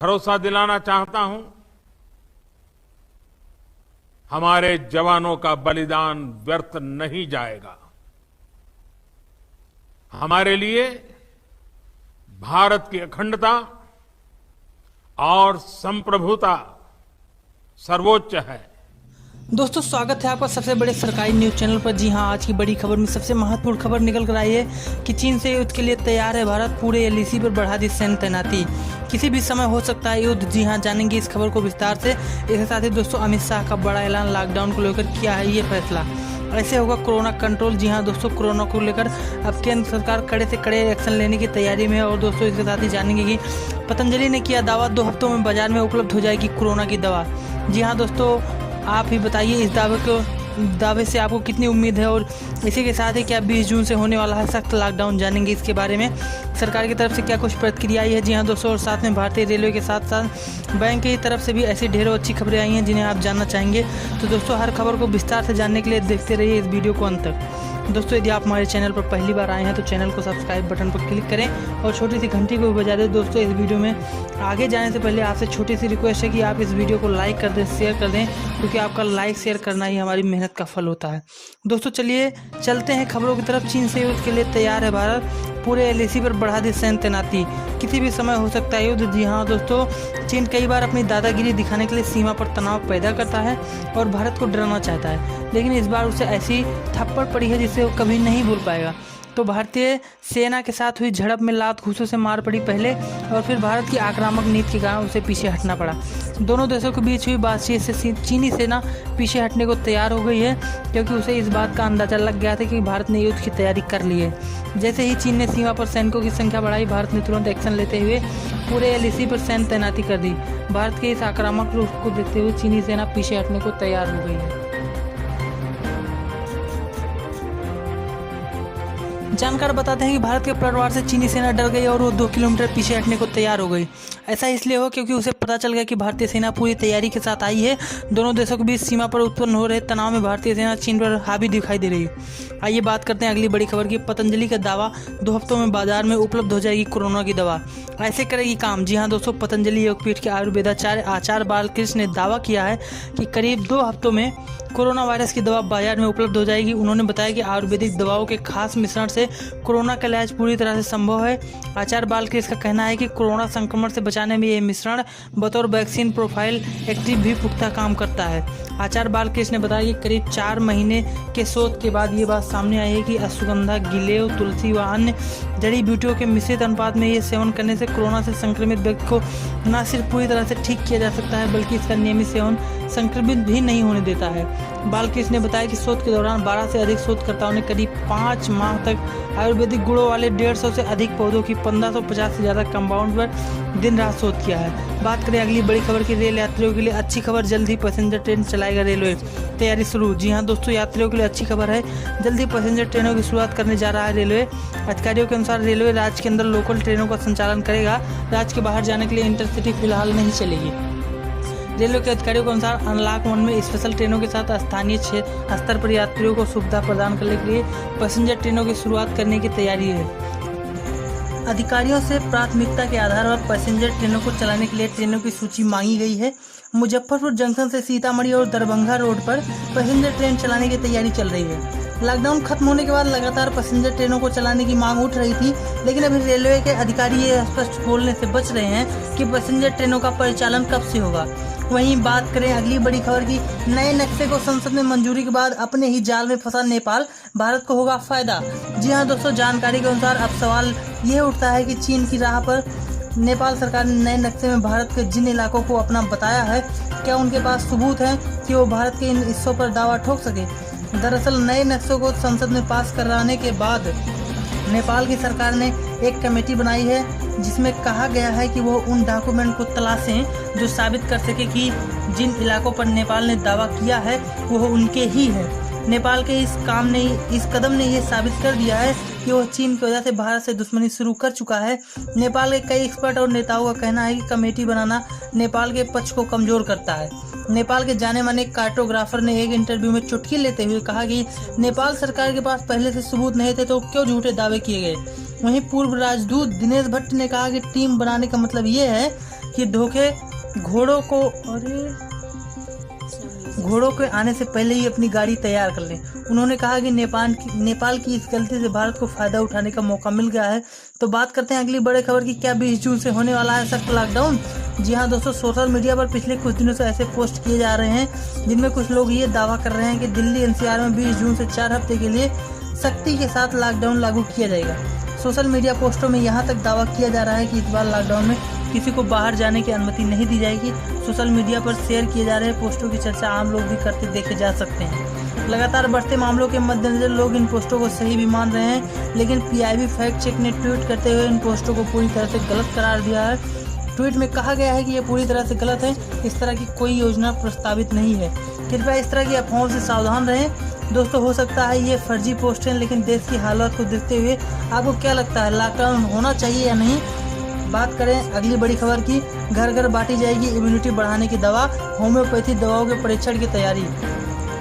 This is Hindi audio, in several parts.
भरोसा दिलाना चाहता हूं, हमारे जवानों का बलिदान व्यर्थ नहीं जाएगा। हमारे लिए भारत की अखंडता और संप्रभुता सर्वोच्च है। दोस्तों, स्वागत है आपका सबसे बड़े सरकारी न्यूज चैनल पर। जी हां, आज की बड़ी खबर में सबसे महत्वपूर्ण खबर निकल कर आई है कि चीन से युद्ध के लिए तैयार है भारत। पूरे एलएसी पर बढ़ा दी सैन्य तैनाती, किसी भी समय हो सकता है युद्ध। जी हां, जानेंगे इस खबर को विस्तार से। इसके साथ ही दोस्तों, अमित शाह का बड़ा ऐलान, लॉकडाउन को लेकर किया है ये फैसला। ऐसे होगा कोरोना कंट्रोल। जी हां दोस्तों, कोरोना को लेकर अब केंद्र सरकार कड़े से कड़े एक्शन लेने की तैयारी में है। और दोस्तों, इसके साथ ही जानेंगे कि पतंजलि ने किया दावा, 2 हफ्तों में बाजार में उपलब्ध हो जाएगी कोरोना की दवा। जी हाँ दोस्तों, आप ही बताइए इस दावे से आपको कितनी उम्मीद है। और इसी के साथ ही क्या 20 जून से होने वाला है सख्त लॉकडाउन, जानेंगे इसके बारे में। सरकार की तरफ से क्या कुछ प्रतिक्रिया आई है। जी हाँ दोस्तों, और साथ में भारतीय रेलवे के साथ साथ बैंक की तरफ से भी ऐसी ढेरों अच्छी खबरें आई हैं जिन्हें आप जानना चाहेंगे। तो दोस्तों, हर खबर को विस्तार से जानने के लिए देखते रहिए इस वीडियो को अंत तक। दोस्तों, यदि आप हमारे चैनल पर पहली बार आए हैं तो चैनल को सब्सक्राइब बटन पर क्लिक करें और छोटी सी घंटी को भी बजा दें। दोस्तों, इस वीडियो में आगे जाने से पहले आपसे छोटी सी रिक्वेस्ट है कि आप इस वीडियो को लाइक कर दें, शेयर कर दें, क्योंकि आपका लाइक शेयर करना ही हमारी मेहनत का फल होता है। दोस्तों, चलिए चलते हैं खबरों की तरफ। चीन से युद्ध के लिए तैयार है भारत, पूरे एलएसी पर बढ़ा दी सैन्य तैनाती, किसी भी समय हो सकता है युद्ध। जी हाँ दोस्तों, चीन कई बार अपनी दादागिरी दिखाने के लिए सीमा पर तनाव पैदा करता है और भारत को डराना चाहता है, लेकिन इस बार उसे ऐसी थप्पड़ पड़ी है जिसे वो कभी नहीं भूल पाएगा। तो भारतीय सेना के साथ हुई झड़प में लात घूंसों से मार पड़ी पहले, और फिर भारत की आक्रामक नीति के कारण उसे पीछे हटना पड़ा। दोनों देशों के बीच हुई बातचीत से चीनी सेना पीछे हटने को तैयार हो गई है, क्योंकि उसे इस बात का अंदाजा लग गया था कि भारत ने युद्ध की तैयारी कर ली है। जैसे ही चीन ने सीमा पर सैनिकों की संख्या बढ़ाई, भारत ने तुरंत एक्शन लेते हुए पूरे एलएसी पर सैन्य तैनाती कर दी। भारत के इस आक्रामक रूप को देखते हुए चीनी सेना पीछे हटने को तैयार हो गई है। जानकार बताते हैं कि भारत के पलटवार से चीनी सेना डर गई और वो 2 किलोमीटर पीछे हटने को तैयार हो गई। ऐसा इसलिए हो क्योंकि उसे पता चल गया कि भारतीय सेना पूरी तैयारी के साथ आई है। दोनों देशों के बीच सीमा पर उत्पन्न हो रहे तनाव में भारतीय सेना चीन पर हावी दिखाई दे रही है। आइए बात करते हैं अगली बड़ी खबर की। पतंजलि का दावा, 2 हफ्तों में बाजार में उपलब्ध हो जाएगी कोरोना की दवा, ऐसे करेगी काम। जी हाँ दोस्तों, पतंजलि योगपीठ के आयुर्वेदाचार्य आचार्य बालकृष्ण ने दावा किया है कि करीब 2 हफ्तों में कोरोना वायरस की दवा बाजार में उपलब्ध हो जाएगी। उन्होंने बताया कि आयुर्वेदिक दवाओं के खास मिश्रण से कोरोना का इलाज पूरी तरह से संभव है। आचार्य बालकृष्ण का कहना है कि कोरोना संक्रमण से बचाने में यह मिश्रण बतौर वैक्सीन प्रोफाइल एक्टिव भी पुख्ता काम करता है। आचार्य बालकृष्ण ने बताया कि करीब 4 महीने के शोध के बाद ये बात सामने आई है कि अश्वगंधा, गिलेव, तुलसी व अन्य जड़ी बूटियों के मिश्रित अनुपात में ये सेवन करने से कोरोना से संक्रमित व्यक्ति को न सिर्फ पूरी तरह से ठीक किया जा सकता है, बल्कि इसका नियमित सेवन संक्रमित भी नहीं होने देता है। बालकृष्ण ने बताया कि शोध के दौरान 12 से अधिक शोधकर्ताओं ने करीब 5 माह तक आयुर्वेदिक गुणों वाले 150 से अधिक पौधों की 1550 से ज़्यादा कंपाउंड पर दिन रात शोध किया है। बात करें अगली बड़ी खबर की। रेल यात्रियों के लिए अच्छी खबर, जल्द ही पैसेंजर ट्रेन चलाएगा रेलवे, तैयारी शुरू। जी हाँ दोस्तों, यात्रियों के लिए अच्छी खबर है, जल्द ही पैसेंजर ट्रेनों की शुरुआत करने जा रहा है रेलवे। अधिकारियों के अनुसार रेलवे राज्य के अंदर लोकल ट्रेनों का संचालन करेगा। राज्य के बाहर जाने के लिए इंटरसिटी फिलहाल नहीं चलेगी। रेलवे के अधिकारियों के अनुसार अनलॉक 1 में स्पेशल ट्रेनों के साथ स्थानीय स्तर पर यात्रियों को सुविधा प्रदान करने के लिए पैसेंजर ट्रेनों की शुरुआत करने की तैयारी है। अधिकारियों से प्राथमिकता के आधार पर पैसेंजर ट्रेनों को चलाने के लिए ट्रेनों की सूची मांगी गई है। मुजफ्फरपुर जंक्शन से सीतामढ़ी और दरभंगा रोड पर पैसेंजर ट्रेन चलाने की तैयारी चल रही है। लॉकडाउन खत्म होने के बाद लगातार पैसेंजर ट्रेनों को चलाने की मांग उठ रही थी, लेकिन अभी रेलवे के अधिकारी ये स्पष्ट बोलने से बच रहे हैं कि पैसेंजर ट्रेनों का परिचालन कब से होगा। वहीं बात करें अगली बड़ी खबर की। नए नक्शे को संसद में मंजूरी के बाद अपने ही जाल में फंसा नेपाल, भारत को होगा फायदा। जी हाँ दोस्तों, जानकारी के अनुसार अब सवाल ये उठता है कि चीन की राह पर नेपाल सरकार ने नए नक्शे में भारत के जिन इलाकों को अपना बताया है, क्या उनके पास सबूत है कि वो भारत के इन हिस्सों पर दावा ठोक सके। दरअसल नए नक्शों को संसद में पास कराने के बाद नेपाल की सरकार ने एक कमेटी बनाई है, जिसमें कहा गया है कि वो उन डॉक्यूमेंट को तलाशें जो साबित कर सके कि जिन इलाकों पर नेपाल ने दावा किया है वो उनके ही है। नेपाल के इस कदम ने ये साबित कर दिया है कि वह चीन की वजह से भारत से दुश्मनी शुरू कर चुका है। नेपाल के कई एक्सपर्ट और नेताओं का कहना है कि कमेटी बनाना नेपाल के पक्ष को कमजोर करता है। नेपाल के जाने माने कार्टोग्राफर ने एक इंटरव्यू में चुटकी लेते हुए कहा कि नेपाल सरकार के पास पहले से सबूत नहीं थे तो क्यों झूठे दावे किए गए। वहीं पूर्व राजदूत दिनेश भट्ट ने कहा कि टीम बनाने का मतलब ये है कि धोखे घोड़ों के आने से पहले ही अपनी गाड़ी तैयार कर लें। उन्होंने कहा कि नेपाल की इस गलती से भारत को फायदा उठाने का मौका मिल गया है। तो बात करते हैं अगली बड़े खबर की। क्या 20 जून से होने वाला है सख्त लॉकडाउन? जी हाँ दोस्तों, सोशल मीडिया पर पिछले कुछ दिनों से ऐसे पोस्ट किए जा रहे हैं जिनमें कुछ लोग ये दावा कर रहे हैं कि दिल्ली एनसीआर में 20 जून से 4 हफ्ते के लिए सख्ती के साथ लॉकडाउन लागू किया जाएगा। सोशल मीडिया पोस्टों में यहाँ तक दावा किया जा रहा है कि इस बार लॉकडाउन में किसी को बाहर जाने की अनुमति नहीं दी जाएगी। सोशल मीडिया पर शेयर किए जा रहे पोस्टों की चर्चा आम लोग भी करते देखे जा सकते हैं। लगातार बढ़ते मामलों के मद्देनजर लोग इन पोस्टों को सही भी मान रहे हैं, लेकिन पीआईबी फैक्ट चेक ने ट्वीट करते हुए इन पोस्टों को पूरी तरह से गलत करार दिया है। ट्वीट में कहा गया है कि ये पूरी तरह से गलत है, इस तरह की कोई योजना प्रस्तावित नहीं है। कृपया इस तरह की अफवाहों से सावधान रहें। दोस्तों, हो सकता है ये फर्जी पोस्ट हैं, लेकिन देश की हालत को देखते हुए आपको क्या लगता है, लॉकडाउन होना चाहिए या नहीं? बात करें अगली बड़ी खबर की। घर घर बांटी जाएगी इम्यूनिटी बढ़ाने की दवा, होम्योपैथी दवाओं के परीक्षण की तैयारी।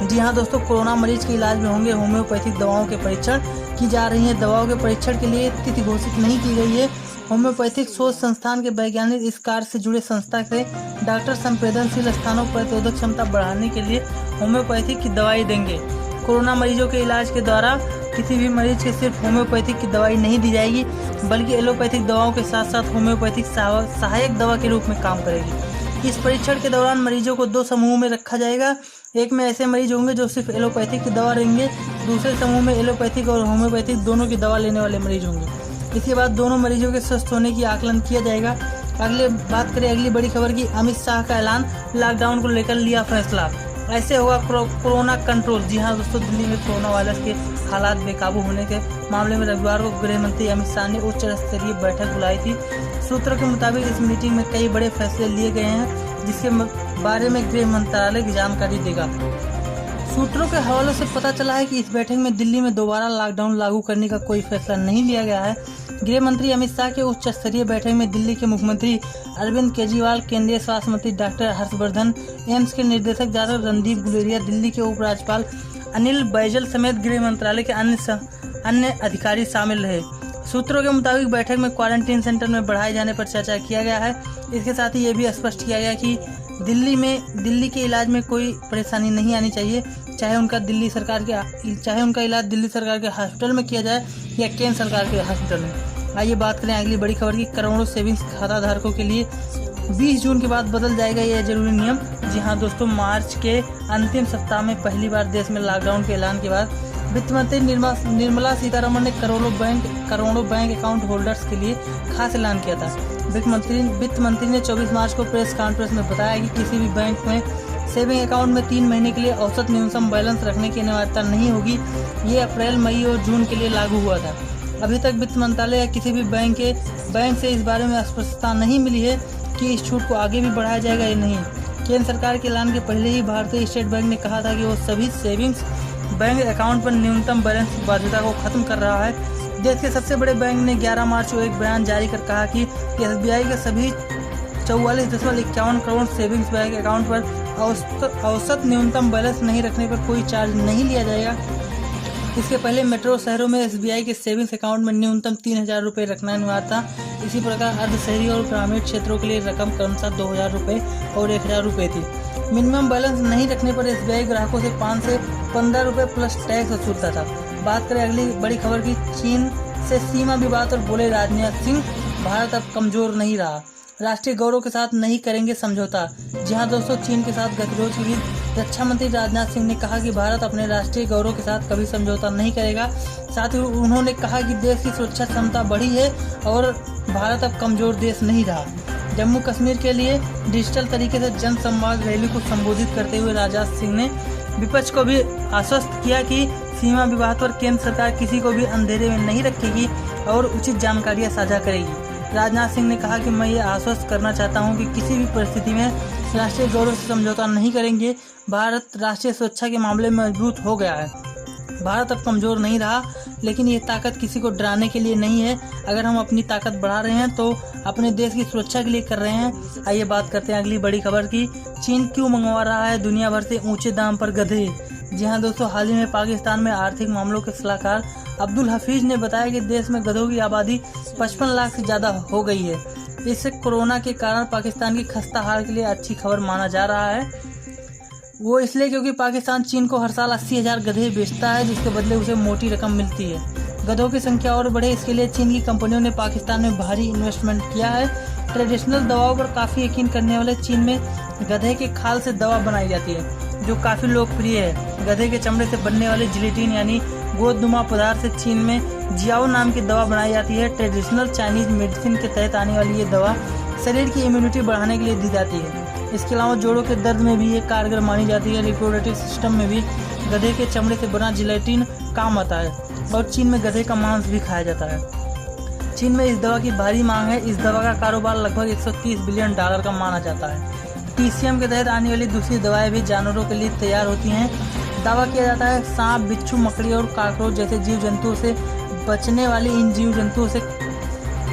जी हाँ दोस्तों, कोरोना मरीज के इलाज में होंगे होम्योपैथिक दवाओं के परीक्षण की जा रही है। दवाओं के परीक्षण के लिए तिथि घोषित नहीं की गई है। होम्योपैथिक शोध संस्थान के वैज्ञानिक इस कार्य से जुड़े संस्था से डॉक्टर संवेदनशील स्थानों पर प्रतिरोधक क्षमता बढ़ाने के लिए होम्योपैथिक की दवाई देंगे। कोरोना मरीजों के इलाज के दौरान किसी भी मरीज के सिर्फ होम्योपैथिक की दवाई नहीं दी जाएगी, बल्कि एलोपैथिक दवाओं के साथ साथ होम्योपैथिक सहायक दवा के रूप में काम करेगी। इस परीक्षण के दौरान मरीजों को 2 समूहों में रखा जाएगा। एक में ऐसे मरीज होंगे जो सिर्फ एलोपैथिक की दवा लेंगे, दूसरे समूह में एलोपैथिक और होम्योपैथिक दोनों की दवा लेने वाले मरीज होंगे। इसके बाद दोनों मरीजों के स्वस्थ होने की आकलन किया जाएगा। बात करें अगली बड़ी खबर की। अमित शाह का ऐलान, लॉकडाउन को लेकर लिया फैसला, ऐसे होगा कोरोना कंट्रोल। जी हाँ दोस्तों, दिल्ली में कोरोना वायरस के हालात बेकाबू होने के मामले में रविवार को गृह मंत्री अमित शाह ने उच्च स्तरीय बैठक बुलाई थी। सूत्रों के मुताबिक इस मीटिंग में कई बड़े फैसले लिए गए हैं, जिसके बारे में गृह मंत्रालय की जानकारी देगा। सूत्रों के हवालों से पता चला है कि इस बैठक में दिल्ली में दोबारा लॉकडाउन लागू करने का कोई फैसला नहीं लिया गया है। गृह मंत्री अमित शाह के उच्च स्तरीय बैठक में दिल्ली के मुख्यमंत्री अरविंद केजरीवाल, केंद्रीय स्वास्थ्य मंत्री डॉक्टर हर्षवर्धन, एम्स के निदेशक डॉक्टर रणदीप गुलेरिया, दिल्ली के उपराज्यपाल अनिल बैजल समेत गृह मंत्रालय के अन्य अधिकारी शामिल रहे। सूत्रों के मुताबिक बैठक में क्वारंटीन सेंटर में बढ़ाए जाने पर चर्चा किया गया है। इसके साथ ही ये भी स्पष्ट किया गया कि दिल्ली के इलाज में कोई परेशानी नहीं आनी चाहिए, चाहे उनका इलाज दिल्ली सरकार के हॉस्पिटल में किया जाए या केंद्र सरकार के हॉस्पिटल में। आइए बात करें अगली बड़ी खबर की। करोड़ों सेविंग्स खाता धारकों के लिए 20 जून के बाद बदल जाएगा यह जरूरी नियम। जी हाँ दोस्तों, मार्च के अंतिम सप्ताह में पहली बार देश में लॉकडाउन के ऐलान के बाद वित्त मंत्री निर्मला सीतारमण ने करोड़ों बैंक अकाउंट होल्डर्स के लिए खास ऐलान किया था। वित्त मंत्री ने 24 मार्च को प्रेस कॉन्फ्रेंस में बताया कि किसी भी बैंक में सेविंग अकाउंट में 3 महीने के लिए औसत न्यूनतम बैलेंस रखने की अनिवार्यता नहीं होगी। ये अप्रैल, मई और जून के लिए लागू हुआ था। अभी तक वित्त मंत्रालय या किसी भी बैंक से इस बारे में स्पष्टता नहीं मिली है कि इस छूट को आगे भी बढ़ाया जाएगा या नहीं। केंद्र सरकार के ऐलान के पहले ही भारतीय स्टेट बैंक ने कहा था कि वो सभी सेविंग्स बैंक अकाउंट पर न्यूनतम बैलेंस की बाध्यता को खत्म कर रहा है। देश के सबसे बड़े बैंक ने 11 मार्च को एक बयान जारी कर कहा कि एसबीआई के सभी 44.51 करोड़ सेविंग्स बैंक अकाउंट पर औसत न्यूनतम बैलेंस नहीं रखने पर कोई चार्ज नहीं लिया जाएगा। इसके पहले मेट्रो शहरों में एसबीआई के सेविंग्स अकाउंट में न्यूनतम 3,000 रुपये रखना अनिवार्य था। इसी प्रकार अर्ध शहरी और ग्रामीण क्षेत्रों के लिए रकम क्रमशः 2,000 रुपये और 1,000 रुपये थी। मिनिमम बैलेंस नहीं रखने पर एसबीआई ग्राहकों से 5 से 15 रुपये प्लस टैक्स वसूलता था। बात करें अगली बड़ी खबर की। चीन से सीमा विवाद और बोले राजनाथ सिंह, भारत अब कमजोर नहीं रहा, राष्ट्रीय गौरव के साथ नहीं करेंगे समझौता। जी हाँ दोस्तों, चीन के साथ गतिरोध के बीच रक्षा मंत्री राजनाथ सिंह ने कहा कि भारत अपने राष्ट्रीय गौरव के साथ कभी समझौता नहीं करेगा। साथ ही उन्होंने कहा कि देश की सुरक्षा क्षमता बढ़ी है और भारत अब कमजोर देश नहीं रहा। जम्मू कश्मीर के लिए डिजिटल तरीके से जन संवाद रैली को संबोधित करते हुए राजनाथ सिंह ने विपक्ष को भी आश्वस्त किया कि सीमा विवाद पर केंद्र सरकार किसी को भी अंधेरे में नहीं रखेगी और उचित जानकारियां साझा करेगी। राजनाथ सिंह ने कहा कि मैं ये आश्वस्त करना चाहता हूं कि किसी भी परिस्थिति में राष्ट्रीय गौरव से समझौता नहीं करेंगे। भारत राष्ट्रीय सुरक्षा के मामले में मजबूत हो गया है। भारत अब कमजोर नहीं रहा, लेकिन ये ताकत किसी को डराने के लिए नहीं है। अगर हम अपनी ताकत बढ़ा रहे हैं तो अपने देश की सुरक्षा के लिए कर रहे हैं। आइए बात करते हैं अगली बड़ी खबर की। चीन क्यों मंगवा रहा है दुनिया भर से ऊंचे दाम पर गधे। जी हाँ दोस्तों, हाल ही में पाकिस्तान में आर्थिक मामलों के सलाहकार अब्दुल हफीज ने बताया कि देश में गधों की आबादी 55 लाख से ज़्यादा हो गई है। इस कोरोना के कारण पाकिस्तान की खस्ता हाल के लिए अच्छी खबर माना जा रहा है। वो इसलिए क्योंकि पाकिस्तान चीन को हर साल 80,000 गधे बेचता है, जिसके बदले उसे मोटी रकम मिलती है। गधों की संख्या और बढ़े, इसके लिए चीन की कंपनियों ने पाकिस्तान में भारी इन्वेस्टमेंट किया है। ट्रेडिशनल दवाओं पर काफ़ी यकीन करने वाले चीन में गधे के खाल से दवा बनाई जाती है, जो काफ़ी लोकप्रिय है। गधे के चमड़े से बनने वाले जिलेटिन यानी गोदनुमा पदार्थ से चीन में जियाओ नाम की दवा बनाई जाती है। ट्रेडिशनल चाइनीज मेडिसिन के तहत आने वाली ये दवा शरीर की इम्यूनिटी बढ़ाने के लिए दी जाती है। इसके अलावा जोड़ों के दर्द में भी ये कारगर मानी जाती है। रिप्रोडक्टिव सिस्टम में भी गधे के चमड़े से बना जिलेटिन काम आता है और चीन में गधे का मांस भी खाया जाता है। चीन में इस दवा की भारी मांग है। इस दवा का कारोबार लगभग $130 बिलियन का माना जाता है। TCM के तहत आने वाली दूसरी दवाएं भी जानवरों के लिए तैयार होती हैं। दावा किया जाता है सांप, बिच्छू, मकड़ी और कॉकरोच जैसे जीव जंतुओं से बचने वाली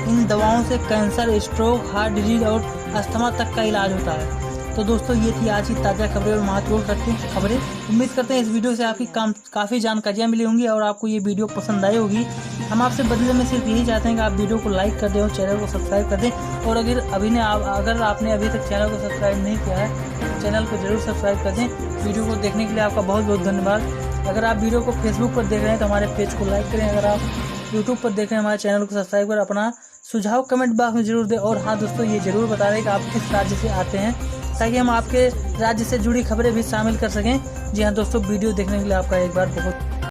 इन दवाओं से कैंसर, स्ट्रोक, हार्ट डिजीज और अस्थमा तक का इलाज होता है। तो दोस्तों, ये थी आज की ताज़ा खबरें और महत्वपूर्ण खबरें। उम्मीद करते हैं इस वीडियो से आपकी काफ़ी जानकारियाँ मिली होंगी और आपको ये वीडियो पसंद आई होगी। हम आपसे बदले में सिर्फ यही चाहते हैं कि आप वीडियो को लाइक कर दें और चैनल को सब्सक्राइब कर दें। और अगर आपने अभी तक चैनल को सब्सक्राइब नहीं किया है तो चैनल को जरूर सब्सक्राइब कर दें। वीडियो को देखने के लिए आपका बहुत बहुत धन्यवाद। अगर आप वीडियो को फेसबुक पर देख रहे हैं तो हमारे पेज को लाइक करें। अगर आप यूट्यूब पर देख रहे हैं हमारे चैनल को सब्सक्राइब कर अपना सुझाव कमेंट बॉक्स में जरूर दें। और हाँ दोस्तों, ये जरूर बता दें कि आप किस राज्य से आते हैं, ताकि हम आपके राज्य से जुड़ी खबरें भी शामिल कर सकें। जी हाँ दोस्तों, वीडियो देखने के लिए आपका एक बार बहुत